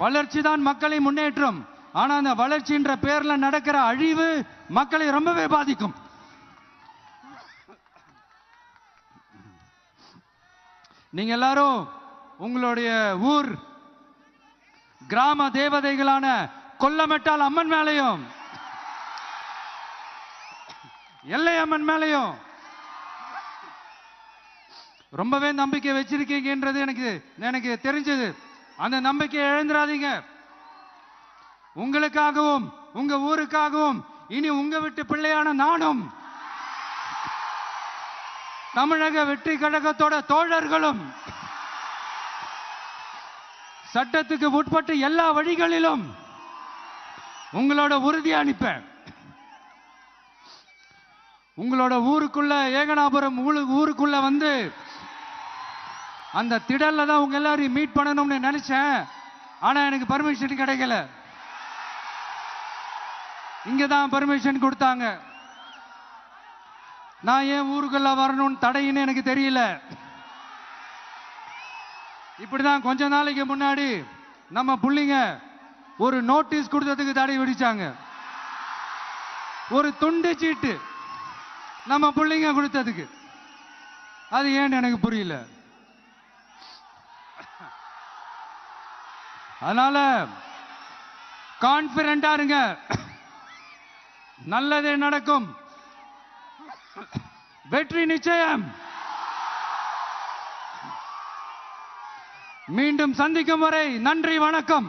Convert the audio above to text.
வளர்ச்சி தான் மக்களை முன்னேற்றம். ஆனா அந்த வளர்ச்சின்ற பேர்ல நடக்கிற அழிவு மக்களை ரொம்பவே பாதிக்கும். நீங்க எல்லாரும் உங்களுடைய ஊர் கிராம தேவதைகளான கொல்லமெட்டால் அம்மன் மேலையும் எல்லை அம்மன் மேலையும் ரொம்பவே நம்பிக்கை வச்சிருக்கீங்கன்றது எனக்கு தெரிஞ்சது. அந்த நம்பிக்கையை இழந்துடாதீங்க. உங்களுக்காகவும் உங்க ஊருக்காகவும் இனி உங்க வீட்டு பிள்ளையான நானும் தமிழக வெற்றி கழகத்தோட தோழர்களும் சட்டத்துக்கு உட்பட்டு எல்லா வழிகளிலும் உங்களோட உறுதி அளிப்பேன். உங்களோட ஊருக்குள்ள ஏகனாபுரம் ஊருக்குள்ள வந்து அந்த திடல்ல தான் உங்க எல்லாரையும் மீட் பண்ணணும்னு நினைச்சேன். ஆனா எனக்கு பர்மிஷன் கிடைக்கல. இங்கதான் பர்மிஷன் கொடுத்தாங்க. நான் ஏன் ஊருக்குள்ள வரணும்னு தடையின்னு எனக்கு தெரியல. இப்படிதான் கொஞ்ச நாளைக்கு முன்னாடி நம்ம புள்ளிங்க ஒரு நோட்டீஸ் கொடுத்ததுக்கு தடை விதிச்சாங்க. ஒரு துண்டு சீட்டு நம்ம புள்ளிங்க கொடுத்ததுக்கு. அது ஏன்னு எனக்கு புரியல. அதனால கான்பிடண்டா இருங்க, நல்லதே நடக்கும், வெற்றி நிச்சயம். மீண்டும் சந்திக்கும் வரை நன்றி, வணக்கம்.